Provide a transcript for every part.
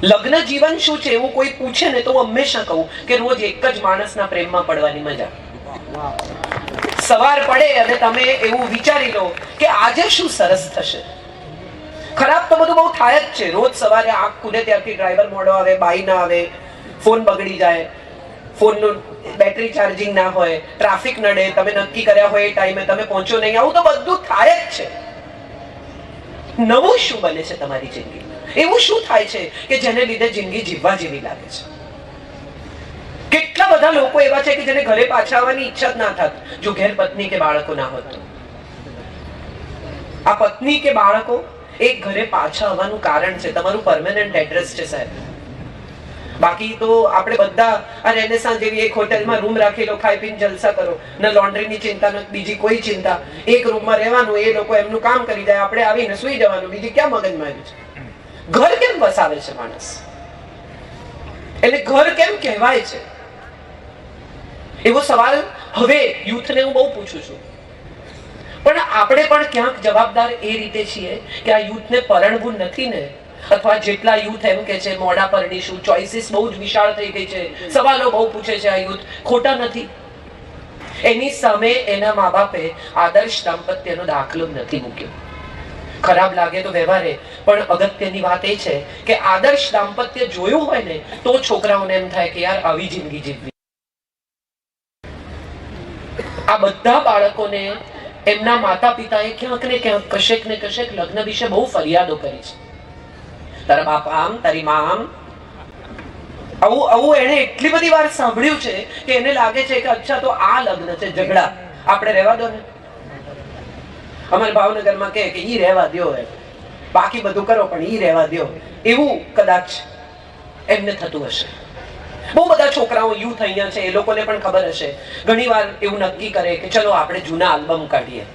લગ્ન જીવન શું છે એવું કોઈ પૂછે ને તો હું હંમેશા કહું કે રોજ એક જ માણસના પ્રેમમાં પડવાની મજા. સવાર પડે અને તમે એવું વિચારી લો કે આજે શું સરસ થશે. ખરાબ તો બધું બહુ થાય જ છે. રોજ સવારે આંખ ખુલે ત્યારથી ડ્રાઈવર મોડો આવે, બાઈ ના આવે, ફોન બગડી જાય, ફોનનું બેટરી ચાર્જિંગ ના હોય, ટ્રાફિક નડે, તમે નક્કી કર્યા હોય એ ટાઈમે તમે પહોંચો નહીં, આવું તો બધું થાય જ છે. નવું શું બને છે તમારી જિંદગી? એવું શું થાય છે કે જેને લીધે જિંદગી જીવવા જેવી લાગે છે? કેટલા બધા લોકો એવા છે કે જેને ઘરે પાછા આવવાની ઈચ્છા જ ના થાત જો ઘેર પત્ની કે બાળકો ના હોત. આ પત્ની કે બાળકો એક ઘરે પાછા આવવાનું કારણ છે, તમારું પરમેનન્ટ એડ્રેસ છે સાહેબ. બાકી તો આપણે બધા આ રેનેસાં જેવી એક હોટેલમાં રૂમ રાખી લો, ખાઈ પીને જલસા કરો, ન લોન્ડ્રીની ચિંતા ન બીજી કોઈ ચિંતા, એક રૂમમાં રહેવાનું, એ લોકો એમનું કામ કરી જાય, આપણે આવીને સુઈ જવાનું, બીજી ક્યાં મગજમારી છે? ઘર કેમ વસાવે છે માણસ? એટલે ઘર કેમ કહેવાય છે? એવો સવાલ હવે યુથને હું બહુ પૂછું છું. પણ આપણે પણ ક્યાંક જવાબદાર એ રીતે છીએ કે આ યુથને પરણવું નથી ને, અથવા જેટલા યુથ એમ કે છે મોડા પરણીશું, ચોઇસીસ બહુ જ વિશાળ થઈ ગઈ છે, સવાલો બહુ પૂછે છે આ યુથ, ખોટા નથી. એની સામે એના મા બાપે આદર્શ દાંપત્યનો દાખલો નથી મૂક્યો. ખરાબ લાગે તો વ્યવહારે, પણ અગત્યની વાત એ છે કે આદર્શ દાંપત્ય જોયું હોય ને તો છોકરાઓને એમ થાય કે યાર આવી જિંદગી જીવવી. આ બધા બાળકોને એમના માતા પિતાએ ક્યાંક ને ક્યાંક કશેક ને કશેક લગ્ન વિશે બહુ ફરિયાદો કરી છે. તારા બાપ આમ, તારી માં આમ, આવું એને એટલી બધી વાર સાંભળ્યું છે કે એને લાગે છે કે અચ્છા તો આ લગ્ન છે, ઝઘડા આપણે રહેવા દો ને. અમારા ભાવનગરમાં કે ઈ રહેવા દો, બાકી બધું કરો પણ ઈ રહેવા દો, એવું કદાચ એમને થતું હશે. બહુ બધા છોકરાઓ યુથ અહીંયા છે, એ લોકોને પણ ખબર હશે, ઘણી વાર એવું નક્કી કરે કે ચલો આપણે જૂના આલ્બમ કાઢીએ.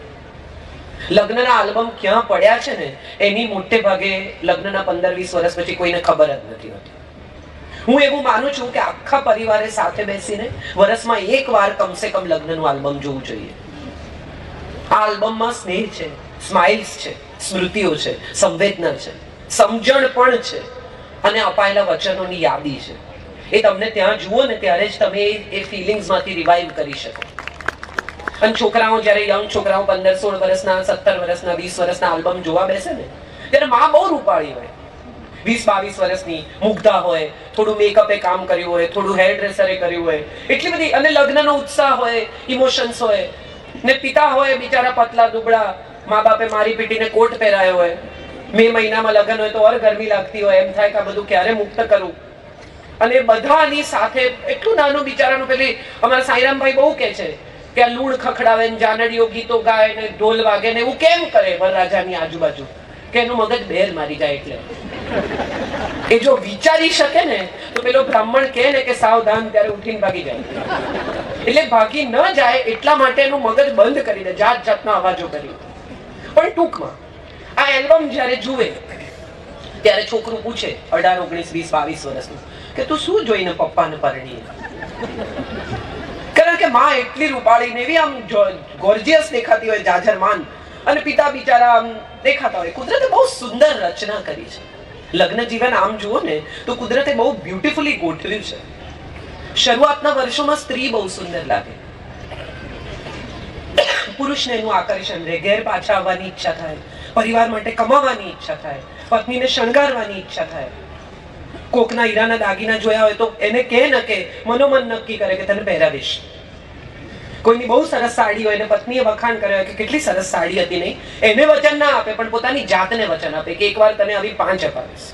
લગ્નના આલ્બમ ક્યાં પડ્યા છે ને એની મોટે ભાગે લગ્નના 15-20 વર્ષ પછી કોઈને ખબર જ નથી હોતી. હું એવું માનું છું કે આખા પરિવારે સાથે બેસીને વર્ષમાં એક વાર કમસે કમ લગ્નનું આલ્બમ જોવું જોઈએ. આ આલ્બમમાં સ્નેહ છે, સ્માઇલ્સ છે, સ્મૃતિઓ છે, સંવેદના છે, સમજણ પણ છે અને અપાયેલા વચનોની યાદી છે. એ તમને ત્યાં જુઓ ને ત્યારે જ તમે એ ફિલિંગ્સમાંથી રિવાઇવ કરી શકો. અને છોકરાઓ જ્યારે યંગ છોકરાઓ 15-16 વર્ષના, 17 વર્ષના, 20 વર્ષના આલ્બમ જોવા બેસે ને ત્યારે માં બહુ રૂપાળી હોય, 20-22 વર્ષની મુગ્ધા હોય, થોડું મેકઅપે કામ કર્યું હોય, થોડું હેર ડ્રેસરે કર્યું હોય, એટલી બધી, અને લગ્નનો ઉત્સાહ હોય, ઇમોશન્સ હોય, ને પિતા હોય બિચારા પતલા દુબળા, મા બાપે મારી પીટીને કોટ પહેરાયો હોય, મે મહિનામાં લગ્ન હોય તો ઓર ગરમી લાગતી હોય, એમ થાય કે આ બધું ક્યારે મુક્ત કરું. અને બધાની સાથે એટલું નાનું બિચારાનું, પેલી અમારા સાંઈરામભાઈ બહુ કે છે કે આ લૂણ ખખડાવે ને જાનડીઓ ગીતો ગાય ને ઢોલ વાગે ને એવું કેમ કરે વરરાજાની આજુબાજુ, કે એનું મગજ બેલ મારી જાય. એટલે એ જો વિચારી શકે ને તો પેલો બ્રાહ્મણ કહે ને કે સાવધાન, ત્યારે ઉઠીને ભાગી જાય. એટલે ભાગી ન જાય એટલા માટે એનું મગજ બંધ કરી દે, જાત જાતના અવાજો કરી. પણ ટૂંકમાં આ એલ્બમ જયારે જુએ ત્યારે છોકરું પૂછે 18, 19, 20, 22 વર્ષનું કે તું શું જોઈને પપ્પાને પરણી? કારણ કે માં એટલી રૂપાળી ને એવી આમ ગોર્જિયસ દેખાતી હોય, જાજરમાન, અને પિતા બિચારા આમ દેખાતા હોય. કુદરતે બહુ સુંદર રચના કરી છે. લગ્ન જીવન આમ જુઓ ને તો કુદરતે બહુ બ્યુટીફુલી ગોઠવ્યું છે. શરૂઆતના વર્ષોમાં સ્ત્રી બહુ સુંદર લાગે, પુરુષને એનું આકર્ષણ રહે, ઘેર પાછા આવવાની ઈચ્છા થાય, પરિવાર માટે કમાવાની ઈચ્છા થાય, પત્નીને શણગારવાની ઈચ્છા થાય. કોકના હીરાના દાગીના જોયા હોય તો એને કહે ન કે મનોમન નક્કી કરે કે તને પહેરાવીશ. કોઈની બહુ સરસ સાડી હોય ને પત્નીએ વખાણ કર્યો કે કેટલી સરસ સાડી હતી, નહીં એને વચન ના આપે પણ પોતાની જાતને વચન આપે કે એકવાર તને આવી 5 અપાવીશ.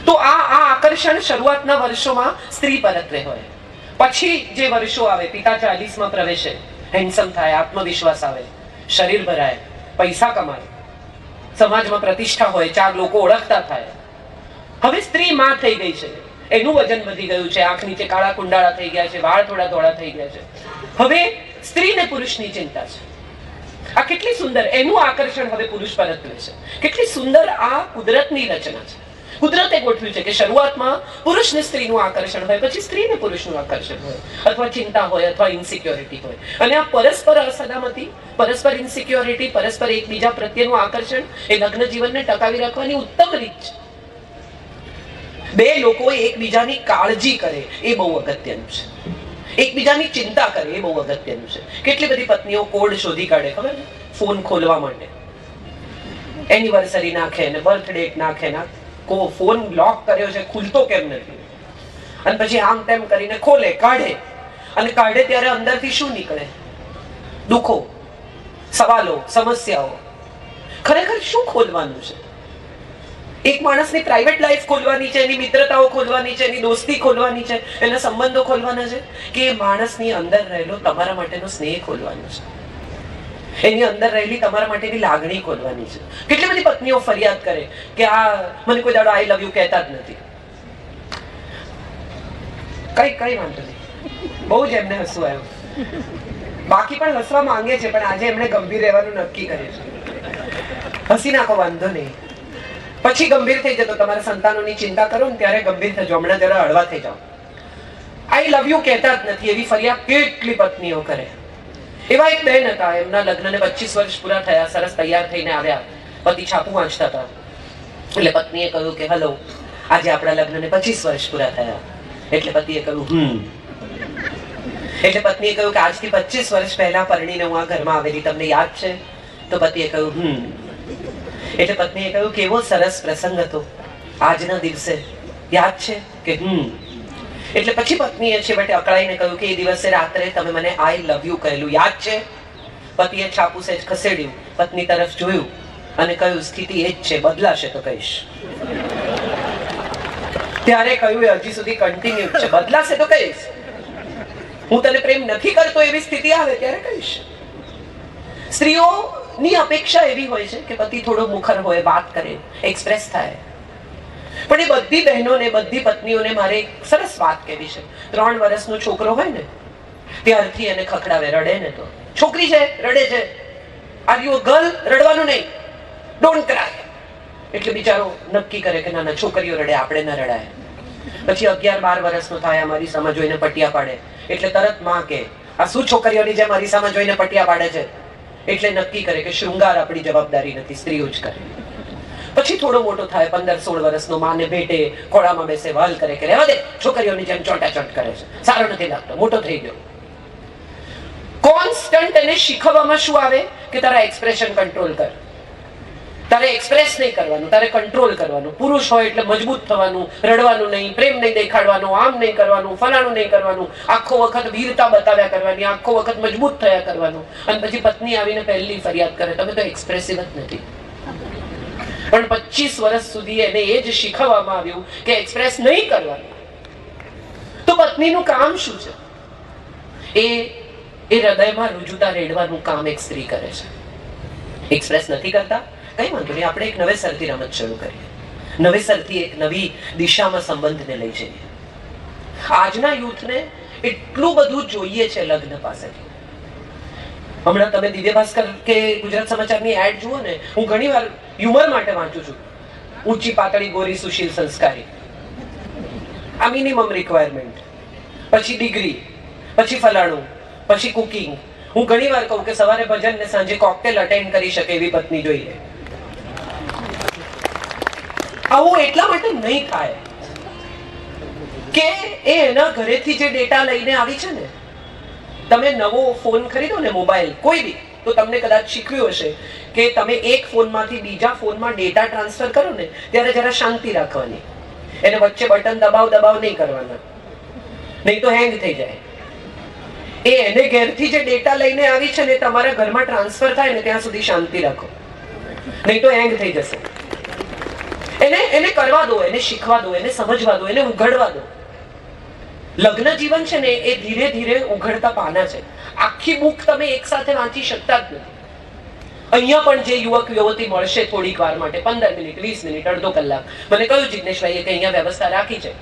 તો આ આકર્ષણ શરૂઆતના વર્ષોમાં સ્ત્રી પરત્વે હોય. પછી જે વર્ષો આવે, પિતા 40માં પ્રવેશે, હેન્ડસમ થાય, આત્મવિશ્વાસ આવે, શરીર ભરાય, પૈસા કમાય, સમાજમાં પ્રતિષ્ઠા હોય, 4 લોકો ઓળખતા થાય. હવે સ્ત્રી માં થઈ ગઈ છે, એનું વજન વધી ગયું છે, આંખ નીચે કાળા કુંડાળા થઈ ગયા છે, વાળ થોડા ધોળા થઈ ગયા છે. હવે સ્ત્રી ને પુરુષની ચિંતા છે. આ કેટલી સુંદર, એનું આકર્ષણ હવે પુરુષ પરત્વે છે. કેટલી સુંદર આ કુદરતની રચના છે. કુદરતે ગોઠવ્યું છે કે શરૂઆતમાં પુરુષને સ્ત્રીનું આકર્ષણ હોય, પછી સ્ત્રીને પુરુષનું આકર્ષણ હોય, અથવા ચિંતા હોય, અથવા ઇન્સિક્યોરિટી હોય. અને આ પરસ્પર અસલામતી, પરસ્પર ઇન્સિક્યોરિટી, પરસ્પર એકબીજા પ્રત્યેનું આકર્ષણ એ લગ્ન જીવનને ટકાવી રાખવાની ઉત્તમ રીત છે. બે લોકો એકબીજાની કાળજી કરે એ બહુ અગત્યનું છે. એકબીજાની ચિંતા કરે એ બહુ અગત્યનું છે. કેટલી બધી પત્નીઓ કોડ શોધી કાઢે ખબર છે ફોન ખોલવા માટે, એનિવર્સરી નાખે ને બર્થ ડેટ નાખે ને ફોન લોક કર્યો છે ખુલતો કેમ નથી, અને પછી આમ તેમ કરીને ખોલે કાઢે, અને કાઢે ત્યારે અંદરથી શું નીકળે? દુઃખો, સવાલો, સમસ્યાઓ. ખરેખર શું ખોલવાનું છે? એક માણસની પ્રાઇવેટ લાઈફ ખોલવાની છે, એની મિત્રતાઓ ખોલવાની છે, એની દોસ્તી ખોલવાની છે, એના સંબંધો ખોલવાના છે, કે એ માણસની અંદર રહેલો તમારા માટેનો સ્નેહ ખોલવાનો છે, એની અંદર રહેલી તમારા માટેની લાગણી ખોલવાની છે. કેટલી બધી પત્નીઓ ફરિયાદ કરે કે આ મને કોઈ દાડો આઈ લવ યુ કહેતા જ નથી. કઈ વાંધો નહીં, બહુ જ એમને હસવું આવ્યું. બાકી પણ હસવા માંગે છે, પણ આજે એમણે ગંભીર રહેવાનું નક્કી કર્યું છે. હસી નાખો, વાંધો નહીં. પછી ગંભીર થઈ જતો. તમારા સંતાનોની ચિંતા કરો ને ત્યારે ગંભીર થજો. હમણાં જરા હળવા થઈ જાઓ. આઈ લવ યુ કહેતા જ નથી એવી ફરિયાદ કેટલી પત્નીઓ કરે. એવા એક બહેન હતા, એમના લગ્નને 25 વર્ષ પૂરા થયા, સરસ તૈયાર થઈને આવ્યા, પતિ છાપું વાંચતા હતા. એટલે પત્નીએ કહ્યું કે હલો, આજે આપણા લગ્નને 25 વર્ષ પૂરા થયા. એટલે પતિએ કહ્યું એટલે પત્નીએ કહ્યું કે આજથી 25 વર્ષ પહેલા પરણીને હું આ ઘરમાં આવેલી, તમને યાદ છે? તો પતિએ કહ્યું એટલે પત્નીએ કહ્યું કેવો સરસ પ્રસંગ હતો આજના દિવસે, યાદ છે કે એટલે પછી પત્નીએ છેવટે અકળાઈને કહ્યું કે એ દિવસે રાત્રે તમે મને આઈ લવ યુ કહેલું, યાદ છે? પતિએ છાપું સેજ ખસેડ્યું, પત્ની તરફ જોયું અને કહ્યું સ્થિતિ એ જ છે, બદલાશે તો કહીશ. ત્યારે કહ્યું એ હજી સુધી કન્ટિન્યુ છે, બદલાશે તો કહીશ. હું તને પ્રેમ નથી કરતો એવી સ્થિતિ આવે ત્યારે કહીશ. સ્ત્રીઓની અપેક્ષા એવી હોય છે કે પતિ થોડો મુખર હોય, વાત કરે, એક્સપ્રેસ થાય. પણ એ બધી બહેનોને, બધી પત્નીઓને મારે એક સરસ વાત કહેવી છે. 3 વર્ષનો છોકરો હોય ને ત્યારથી એને ખખડાવે, રડે ને તો છોકરી છે રડે છે, આર યુ અ ગર્લ, રડવાનું નહીં, ડોન્ટ ક્રાય. એટલે બિચારો નક્કી કરે કે ના ના, છોકરીઓ રડે, આપણે ના રડાય. પછી 11-12 વર્ષનો થાય, અમારી સામે જોઈને પટિયા પાડે. એટલે તરત માં કે આ શું છોકરીઓની જેમ મારી સામે જોઈને પટિયા પાડે છે? એટલે નક્કી કરે કે શૃંગાર આપણી જવાબદારી નથી, સ્ત્રીઓ જ કરે. પછી થોડો મોટો થાય, 15-16 વર્ષનો, માને ભેટે, ખોળામાં બેસે, વહાલ કરે કે રહેવા દે, છોકરીઓની જેમ ચોટાચોટ કરે છે, સારો નથી લાગતો, મોટો થઈ ગયો. કોન્સ્ટન્ટ એને શીખવવામાં શું આવે કે તારા એક્સપ્રેશન કંટ્રોલ કર, તારે એક્સપ્રેસ નહીં કરવાનું, તારે કંટ્રોલ કરવાનું. પુરુષ હોય એટલે મજબૂત થવાનું, રડવાનું નહીં, પ્રેમ નહીં દેખાડવાનો, આમ નહીં કરવાનું, ફલાણું નહીં કરવાનું, આખો વખત વીરતા બતાવ્યા કરવાની, આખો વખત મજબૂત થયા કરવાનું. અને પછી પત્ની આવીને પહેલી ફરિયાદ કરે તમે તો એક્સપ્રેસિવ જ નથી. પણ 25 વર્ષ સુધી એને એ જ શીખવવામાં આવ્યું કે એક્સપ્રેસ નહીં કરવાનું. તો પત્નીનું કામ શું છે? એ હૃદયમાં રુજુતા રેડવાનું કામ એક સ્ત્રી કરે છે. એક્સપ્રેસ નથી કરતા, કઈ વાંધો નહીં, આપણે એક નવેસરથી રમત શરૂ કરીએ, નવેસરથી એક નવી દિશામાં સંબંધને લઈ જઈએ. આજના યુથને એટલું બધું જોઈએ છે લગ્ન પાસેથી. હમણાં તમે દિવ્ય ભાસ્કર કે ગુજરાત સમાચારની એડ જુઓ ને, હું ઘણી વાર હ્યુમર માટે વાંચું છું. ઊંચી પાતળી ગોરી સુશીલ સંસ્કારી, આ મિનિમમ રિક્વાયરમેન્ટ, પછી ડિગ્રી, પછી ફલાણું, પછી કુકિંગ. હું ઘણી વાર કહું કે સવારે ભજન ને સાંજે કોકટેલ અટેન્ડ કરી શકે એવી પત્ની જોઈએ. આવું એટલા માટે નહીં થાય કે એ એના ઘરેથી જે ડેટા લઈને આવી છે ને, તમે નવો ફોન ખરીદો ને, મોબાઈલ કોઈ બી, તો તમને કદાચ શીખવ્યું હશે કે તમે એક ફોનમાંથી બીજા ફોનમાં ડેટા ટ્રાન્સફર કરો ને ત્યારે જરા શાંતિ રાખવાની, એને વચ્ચે બટન દબાવ નહીં કરવાના, નહીં તો હેંગ થઈ જાય. એને ઘેરથી જે ડેટા લઈને આવી છે ને તમારા ઘરમાં ટ્રાન્સફર થાય ને ત્યાં સુધી શાંતિ રાખો, નહીં તો હેંગ થઈ જશે. એને કરવા દો, એને શીખવા દો, એને સમજવા દો, એને ઉઘડવા દો. લગ્ન જીવન છે ને એ ધીરે ધીરે ઉઘડતા પાના છે. આખી બુક તમે એક સાથે વાંચી શકતા જ નથી. અહીંયા પણ જે યુવક યુવતી મળશે થોડીક વાર માટે, 15 મિનિટ, 20 મિનિટ, અડધો કલાક, મને કહ્યું જિગ્નેશભાઈએ કે અહીંયા વ્યવસ્થા રાખી છે.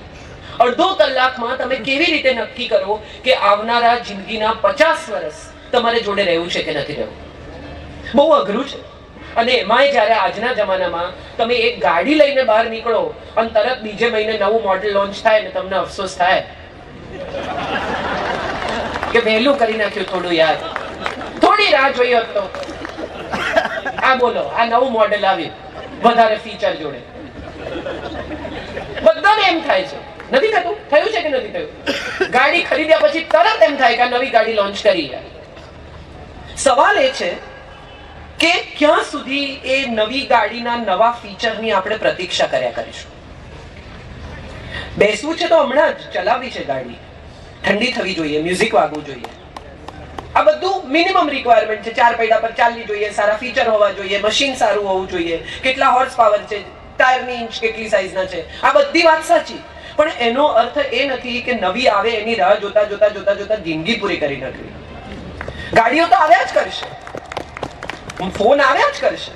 અડધો કલાકમાં તમે કેવી રીતે નક્કી કરો કે આવનારા જિંદગીના 50 વર્ષ તમારે જોડે રહેવું છે કે નથી રહેવું? બહુ અઘરું છે. અને એમાંય જયારે આજના જમાનામાં તમે એક ગાડી લઈને બહાર નીકળો અને તરત બીજે મહિને નવું મોડેલ લોન્ચ થાય ને તમને અફસોસ થાય કે વહેલું કરી નાખ્યું થોડું યાર, થોડી રાહ જોઈ હોત તો. આ બોલો, આ નવું મોડેલ આવ્યું વધારે ફીચર જોડે, બધાને એમ થાય છે, નથી થતું? થયું છે કે નથી થયું? ગાડી ખરીદ્યા પછી તરત એમ થાય કે નવી ગાડી લોન્ચ કરી. સવાલ એ છે કે ક્યાં સુધી એ નવી ગાડીના નવા ફીચરની આપણે પ્રતીક્ષા કર્યા કરીશું? બેસવું છે તો હમણાં જ ચલાવવી છે ગાડી, ઠંડી થવી જોઈએ, મ્યુઝિક વાગવું જોઈએ, આ બધું મિનિમમ રિક્વાયરમેન્ટ છે. 4 પૈડા પર ચાલવી જોઈએ, સારા ફીચર હોવા જોઈએ, મશીન સારું હોવું જોઈએ, કેટલા હોર્સ પાવર છે, ટાયરની ઇંચ કેટલી સાઈઝના છે, આ બધી વાત સાચી. પણ એનો અર્થ એ નથી કે નવી આવે એની રાહ જોતા જોતા જોતા જોતા જિંદગી પૂરી કરી નાખવી. ગાડીઓ તો આવ્યા જ કરશે, ફોન આવ્યા જ કરશે.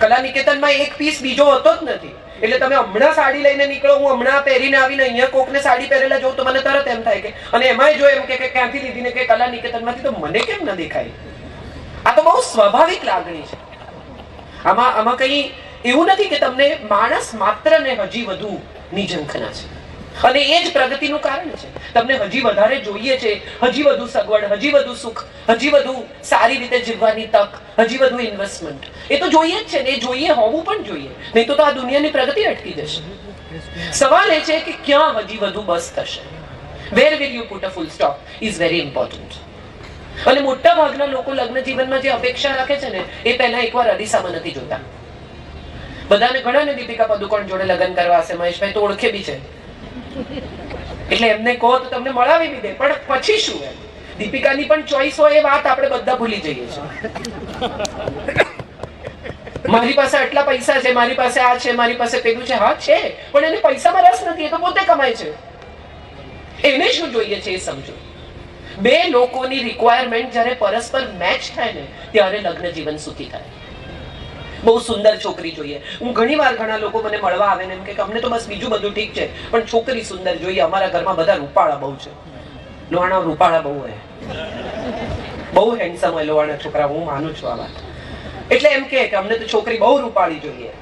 કલા નિકેતનમાં એક પીસ બીજો હોતો જ નથી. એટલે તમે હમણાં સાડી લઈને નીકળો, હું હમણાં પહેરીને આવીને અહીંયા કોકને સાડી પહેરેલા જોઉં તો મને તરત એમ થાય કે, અને એમાંય જો એમ કે ક્યાંથી લીધી ને કે કલા નિકેતનમાંથી, તો મને કેમ ન દેખાય? આ તો બહુ સ્વાભાવિક લાગણી છે. આમાં કઈ એવું નથી કે તમને માણસ માત્ર ને હજી વધુ ની ઝંખના છે, અને એ જ પ્રગતિનું કારણ છે. તમને હજી વધારે જોઈએ છે, હજી વધુ સગવડ, હજી વધુ સુખ, હજી વધુ સારી રીતે જીવવાની તક, હજી વધુ ઇન્વેસ્ટમેન્ટ, એ તો જોઈએ જ છે ને. એ જોઈએ, હોવું પણ જોઈએ, નહીં તો આ દુનિયાની પ્રગતિ અટકી જશે. સવાલ એ છે કે ક્યાં હજી વધુ બસ થશે? Where will you put a full stop is very important. અને મોટા ભાગના લોકો લગ્ન જીવનમાં જે અપેક્ષા રાખે છે ને, એ પહેલા એકવાર અરીસામાં નથી જોતા. બધાને ઘણાને દીપિકા પદુકોણ જોડે લગ્ન કરવા હશે, મહેશભાઈ તો ઓળખે બી છે, એટલે એમને કહો તો તમને મળાવી બી દે. પણ પછી શું? એમ દીપિકાની પણ ચોઈસ હોય, એ વાત આપણે બધા ભૂલી જઈએ છીએ. મારી પાસે આટલા પૈસા છે, મારી પાસે આ છે, મારી પાસે પેલું છે. હા છે, પણ એને પૈસામાં રસ નથી, એ તો પોતે કમાય છે. એને શું જોઈએ છે એ સમજો. બે લોકોની રિક્વાયરમેન્ટ જ્યારે પરસ્પર મેચ થાય ને, ત્યારે લગ્ન જીવન સુખી થાય. બહુ સુંદર છોકરી જોઈએ. હું ઘણી વાર ઘણા લોકો મને મળવા આવે ને એમ કે અમને તો બસ બીજું બધું ઠીક છે, પણ છોકરી સુંદર જોઈએ. અમારા ઘરમાં બધા રૂપાળા બહુ છે. લોહાણા રૂપાળા બહુ હોય, બહુ હેન્ડસમ હોય લોહાણા છોકરા. હું માનું છું આ વાત. એટલે એમ કે અમને તો છોકરી બહુ રૂપાળી જોઈએ.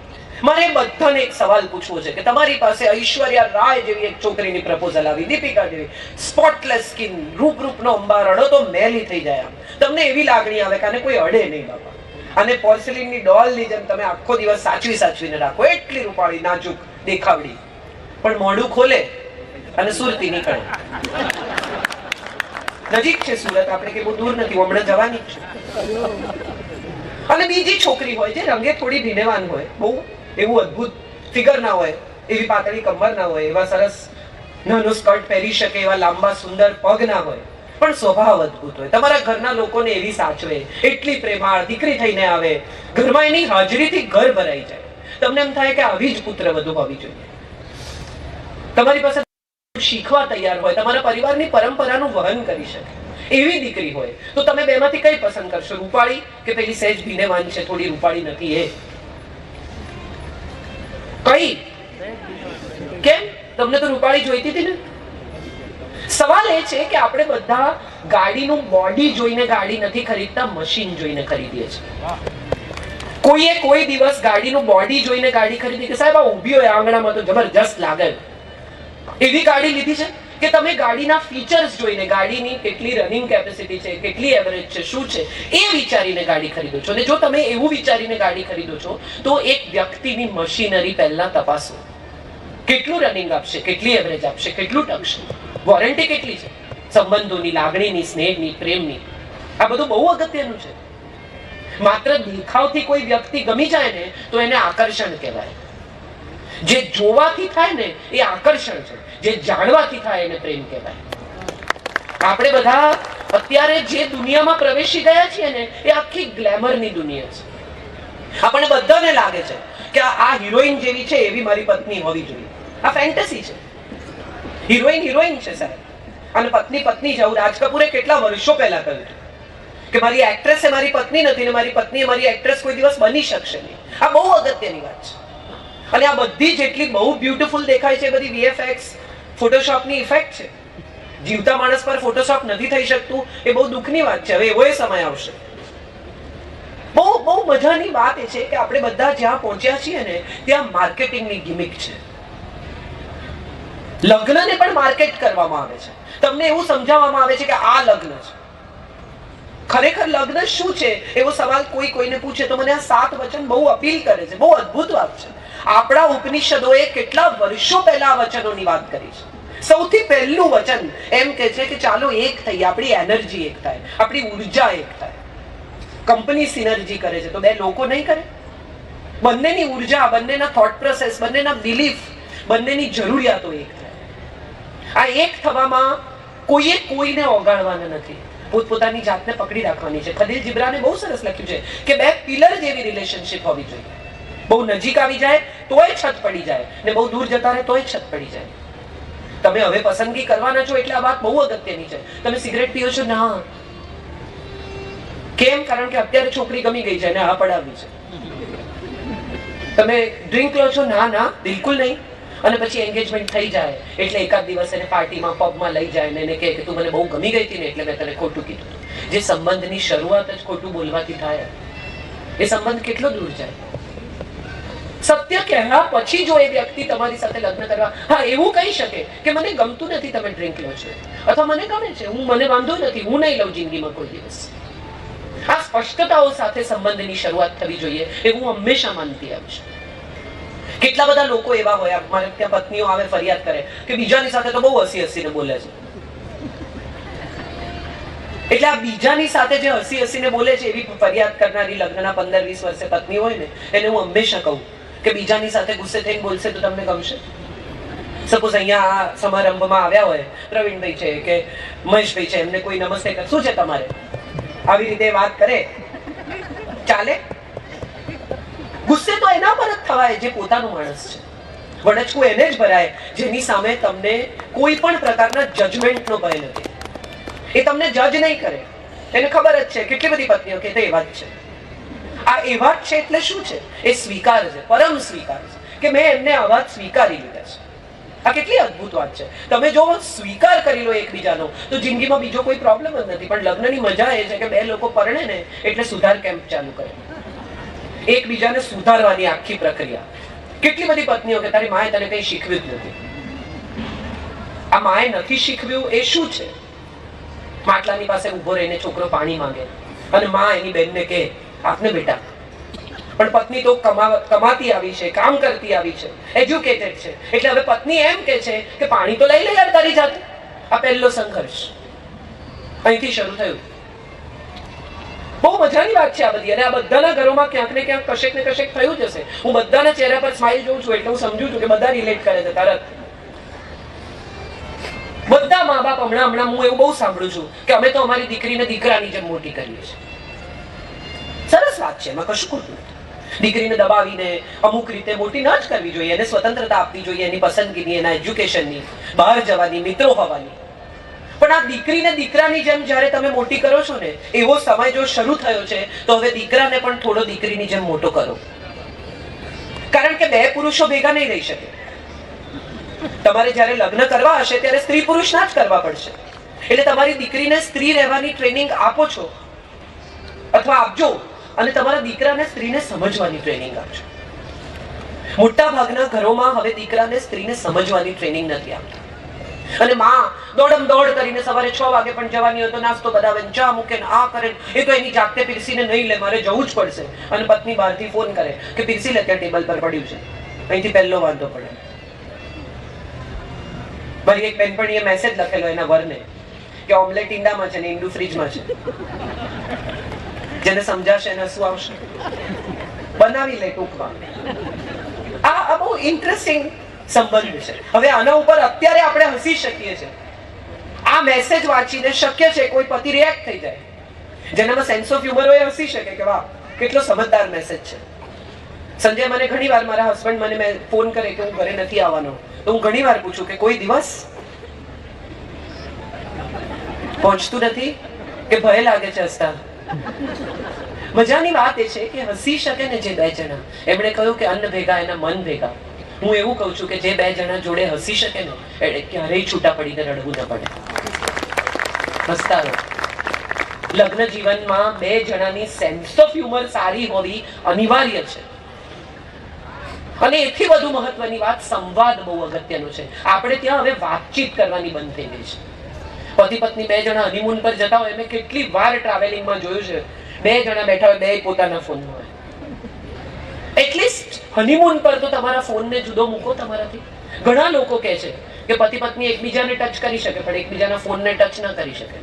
મારે બધાને એક સવાલ પૂછવો છે કે તમારી પાસે ઐશ્વર્યા રાય જેવી એક છોકરીની પ્રપોઝલ આવી, દીપિકા જેવી, સ્પોટલેસ સ્કિન, રૂપનો અંબાર, અડો તો મેલી થઈ જાય. તમને એવી લાગણી આવે કે આને કોઈ અડે નહીં બાપા, અને પોર્સેલિનની ડોલની જેમ તમે આખો દિવસ સાચવીને રાખો, એટલી રૂપાળી, નાજુક, દેખાવડી. પણ મોઢું ખોલે અને સુરતી નીકળે. નજીક છે સુરત, આપણે કે બહુ દૂર નથી, હમણાં જવાની જ છે. અને બીજી છોકરી હોય જે રંગે થોડી ભીનેવાન હોય, બહુ એવું અદ્ભુત ફિગર ના હોય, એવી પાતળી કમર ના હોય, એવા સરસ નાનું સ્કર્ટ પહેરી શકે એવા લાંબા સુંદર પગ ના હોય, પણ સ્વભાવ અદ્ભુત હોય. તમારા ઘરના લોકોને એવી સાચવે, એટલી પ્રેમાળ, દીકરી થઈને આવે, ઘરમાં એની હાજરીથી ઘર ભરાઈ જાય. તમને એમ થાય કે આવી જ પુત્ર વધુ હોવી જોઈએ. તમારી પાસે શીખવા તૈયાર હોય, તમારા પરિવારની પરંપરાનું વહન કરી શકે એવી દીકરી હોય, તો તમે બેમાંથી કઈ પસંદ કરશો? રૂપાળી કે પેલી સહેજ ભીનેવાન છે, થોડી રૂપાળી નથી એ? કઈ? કેમ? તમને તો રૂપાળી જોઈતી હતી ને. સવાલ એ છે કે આપણે બધા ગાડીનું બોડી જોઈને ગાડી નથી ખરીદતા, મશીન જોઈને ખરીદીએ છીએ. કોઈએ કોઈ દિવસ ગાડીનું બોડી જોઈને ગાડી ખરીદી કે સાહેબ આ ઊભી હોય આંગણામાં તો જબરજસ્ત લાગે, એવી ગાડી લીધી છે? કે તમે ગાડીના ફીચર્સ જોઈને, ગાડીની કેટલી રનિંગ કેપેસિટી છે, કેટલી એવરેજ છે, શું છે, એ વિચારીને ગાડી ખરીદો છો? અને જો તમે એવું વિચારીને ગાડી ખરીદો છો તો એક વ્યક્તિની મશીનરી પહેલા તપાસો. કેટલું રનિંગ આપશે, કેટલી એવરેજ આપશે, કેટલું ટકશે, વોરંટી કેટલી છે, સંબંધોની, લાગણીની, સ્નેહની, પ્રેમની. આ બધું બહુ અગત્યનું છે. માત્ર દેખાવથી કોઈ વ્યક્તિ ગમી જાય ને તો એને આકર્ષણ કહેવાય. જે જોવાથી થાય ને એ આકર્ષણ છે, જે જાણવાથી થાય એને પ્રેમ કહેવાય. આપણે બધા અત્યારે જે દુનિયામાં પ્રવેશી ગયા છીએ ને, એ આખી ગ્લેમરની દુનિયા છે. આપણને બધાને લાગે છે કે આ હિરોઈન જેવી છે એવી મારી પત્ની હોવી જોઈએ. આ ફેન્ટસી છે. હિરોઈન છે સાહેબ, અને પત્ની છે. રાજ કપૂરે કેટલા વર્ષો પહેલા કહ્યું કે મારી એક્ટ્રેસ એ મારી પત્ની નથી ને મારી પત્ની મારી એક્ટ્રેસ કોઈ દિવસ બની શકશે નહીં. આ બહુ અગત્યની વાત છે. અને આ બધી જેટલી બહુ બ્યુટીફુલ દેખાય છે, બધી VFX ફોટોશોપની ઇફેક્ટ છે. જીવતા માણસ પર ફોટોશોપ નથી થઈ શકતું, એ બહુ દુઃખની વાત છે. હવે એવો સમય આવશે. બહુ મજાની વાત એ છે કે આપણે બધા જ્યાં પહોંચ્યા છીએ ને ત્યાં માર્કેટિંગની ગિમિક છે. લગ્નને પણ માર્કેટ કરવામાં આવે છે. તમને એવું સમજાવવામાં આવે છે કે આ લગ્ન છે. ખરેખર લગ્ન શું છે એવો સવાલ કોઈને પૂછે તો મને આ 7 વચન બહુ અપીલ કરે છે. બહુ અદ્ભુત વાત છે. આપણા ઉપનિષદોએ કેટલા વર્ષો પહેલા આ વચનોની વાત કરી છે. સૌથી પહેલું વચન એમ કે છે કે ચાલો એક થઈ, આપણી એનર્જી એક થાય, આપણી ઉર્જા એક થાય. કંપની સિનર્જી કરે છે તો બે લોકો નહીં કરે? બંનેની ઉર્જા, બંનેના થોટ પ્રોસેસ, બંનેના બિલીફ, બંનેની જરૂરિયાતો એક થાય. આ એક થવામાં કોઈએ કોઈને ઓગાળવાના નથી, પોતપોતાની જાતને પકડી રાખવાની છે. ખલીલ જીબ્રાને બહુ સરસ લખ્યું છે કે બે પિલર જેવી રિલેશનશિપ હોવી જોઈએ. બહુ નજીક આવી જાય તોય છત પડી જાય, ને બહુ દૂર જતા રહે તોય છત પડી જાય. તમે હવે પસંદગી કરવાના છો એટલે આ વાત બહુ અગત્યની છે. તમે સિગરેટ પીઓ છો? ના. કેમ? કારણ કે અત્યારે છોકરી ગમી ગઈ છે અને આ પડાવી છે. તમે ડ્રિંક લો છો? ના ના, બિલકુલ નહીં. અને પછી એન્ગેજમેન્ટ થઈ જાય એટલે એકાદ દિવસ એને પાર્ટીમાં પબમાં લઈ જાય ને એને કહે કે તું મને બહુ ગમી ગઈ હતી ને એટલે મેં તને ખોટું કીધું. જે સંબંધની શરૂઆત જ ખોટું બોલવાથી થાય, એ સંબંધ કેટલો દૂર જાય. સત્ય કહેવા પછી જો એ વ્યક્તિ તમારી સાથે લગ્ન કરવા, હા એવું કહી શકે કે મને ગમતું નથી તમે ડ્રિંક લો છો, અથવા મને ગમે છે, મને વાંધો નથી, હું નહીં લઉં જિંદગીમાં કોઈ દિવસ. આ સ્પષ્ટતાઓ સાથે સંબંધની શરૂઆત થવી જોઈએ એ હું હંમેશા માનતી આવી છું. કેટલા બધા લોકો એવા હોય, મારે ત્યાં પત્નીઓ આવે ફરિયાદ કરે કે બીજાની સાથે તો બહુ હસી હસીને બોલે છે. એટલે આ બીજાની સાથે જે હસી હસીને બોલે છે એવી ફરિયાદ કરનારી લગ્નના 15-20 વર્ષે પત્ની હોય ને, એને હું હંમેશા કહું કે બીજાની સાથે ગુસ્સે થઈને બોલશે તો તમને ગમશે? સપોઝ અહીંયા આ સમારંભમાં આવ્યા હોય, પ્રવીણભાઈ છે કે મહેશભાઈ છે, એમને કોઈ નમસ્તે કરે, શું છે તમારે, આવી રીતે વાત કરે, ચાલે? ગુસ્સે તો એના પર જ થવાય જે પોતાનું માણસ છે. વડચકું એને જ ભરાય જેની સામે તમને કોઈ પણ પ્રકારના જજમેન્ટનો ભય નથી. એ તમને જજ નહીં કરે, એને ખબર જ છે. કેટલી બધી પત્નીઓ કે એવા જ છે. આ એવા જ છે એટલે શું છે? એ સ્વીકાર છે, પરમ સ્વીકાર છે કે મેં એમને આવા જ સ્વીકારી લીધા છે. આ કેટલી અદ્ભુત વાત છે. તમે જો સ્વીકાર કરી લો એકબીજાનો તો જિંદગીમાં બીજો કોઈ પ્રોબ્લેમ જ નથી. પણ લગ્નની મજા એ છે કે બે લોકો પરણે ને એટલે સુધાર કેમ્પ ચાલુ કરે, એકબીજાને સુધારવાની આખી પ્રક્રિયા. કેટલી બધી પત્નીઓ કે તારી માએ તને કંઈ શીખવ્યું જ નથી. આ માએ નથી શીખવ્યું એ શું છે? માટલાની પાસે ઉભો રહીને છોકરો પાણી માંગે અને માં એની બેનને કહે આપને બેટા. પણ પત્ની તો કમાતી આવી છે, કામ કરતી આવી છે, એજ્યુકેટેડ છે, એટલે હવે પત્ની એમ કે છે કે પાણી તો લઈ લે યાર તારી જાતે. આ પહેલો સંઘર્ષ અહીંથી શરૂ થયું. બહુ મજાની વાત છે આ બધી, અને આ બધાના ઘરોમાં ક્યાંક ને ક્યાંક કશેક ને કશેક થયું જ હશે. હું બધાના ચહેરા પર સ્માઈલ જોઉં છું એટલે હું સમજુ છું કે બધા રિલેટ કરે છે તરત. બધા મા બાપ હમણાં હું એવું બહુ સાંભળું છું કે અમે તો અમારી દીકરીને દીકરાની જેમ મોટી કરીએ છીએ. સરસ વાત છે, એમાં કશું ખોટું નથી. દીકરીને દબાવીને અમુક રીતે મોટી ન જ કરવી જોઈએ, એને સ્વતંત્રતા આપવી જોઈએ, એની પસંદગીની, એના એજ્યુકેશનની, બહાર જવાની, મિત્રો હોવાની. પણ આ દીકરીને દીકરાની જેમ જ્યારે તમે મોટી કરો છો ને, એવો સમય જો શરૂ થયો છે તો હવે દીકરાને પણ થોડો દીકરીની જેમ મોટો કરો. કારણ કે બે પુરુષો ભેગા નહીં રહી શકે. તમારે જ્યારે લગ્ન કરવા હશે ત્યારે સ્ત્રી પુરુષના જ કરવા પડશે. એટલે તમારી દીકરીને સ્ત્રી રહેવાની ટ્રેનિંગ આપો છો અથવા આપજો, અને તમારા દીકરાને સ્ત્રીને સમજવાની ટ્રેનિંગ આપજો. મોટા ભાગના ઘરોમાં હવે દીકરાને સ્ત્રીને સમજવાની ટ્રેનિંગ નથી આપતા. અને માં દોડમ દોડ કરીને સવારે 6 વાગે પણ જવાની હોય તો નાસ્તો બનાવે, ચા મૂકે, આ કરે, એ તો એની જાતે પીરસીને નહીં લે, મારે જવું જ પડશે. અને પત્ની બહારથી ફોન કરે કે પીરસી લે, ત્યાં ટેબલ પર પડ્યું છે. અહીંથી પહેલો વાંધો પડે. મારી એક બેનપણીએ મેસેજ લખેલો એના વરને કે ઓમલેટ ઈંડામાં છે ને ઈંડું ફ્રીજમાં છે. જેને સમજાશે એને શું આવશે, બનાવી લે ટૂંકમાં. આ બહુ ઇન્ટરેસ્ટિંગ સંબંધ છે. હવે આના ઉપર અત્યારે આપણે હસી શકીએ છીએ. આ મેસેજ વાંચીને શક્ય છે કોઈ પતિ રિએક્ટ થઈ જાય, જેનામાં સેન્સ ઓફ હ્યુમર હોય, હસી શકે કે વાહ કેટલો સમજદાર મેસેજ છે. સંજય મને ઘણી વાર, મારા હસબન્ડ મને ફોન કરે કે હું ઘરે નથી આવવાનો, તો હું ઘણી વાર પૂછું કે કોઈ દિવસ પહોંચતું નથી કે ભય લાગે છે હસતા? મજાની વાત એ છે કે હસી શકે ને જે બે જણા. એમણે કહ્યું કે અન્ન ભેગા એના મન ભેગા. હું એવું કહું છું કે જે બે જણા જોડે હસી શકે ને એટલે ક્યારેય છૂટા પડીને રડવું ન પડે. હસતા રહો. લગ્ન જીવનમાં બે જણાની સેન્સ ઓફ હ્યુમર સારી હોવી અનિવાર્ય છે. અને એથી વધુ મહત્વની વાત, સંવાદ બહુ અગત્યનો છે. આપણે ત્યાં હવે વાતચીત કરવાની બંધ થઈ ગઈ છે. પતિ પત્ની બે જણા હનીમૂન પર જતા હોય, મેં કેટલી વાર ટ્રાવેલિંગમાં જોયું છે, બે જણા બેઠા હોય, બે પોતાના ફોનમાં હોય. એટલીસ્ટ હનીમૂન પર તો તમારા ફોનને જુદો મૂકો તમારાથી. ઘણા લોકો કહે છે કે પતિ પત્ની એકબીજાને ટચ કરી શકે પણ એકબીજાના ફોનને ટચ ના કરી શકે.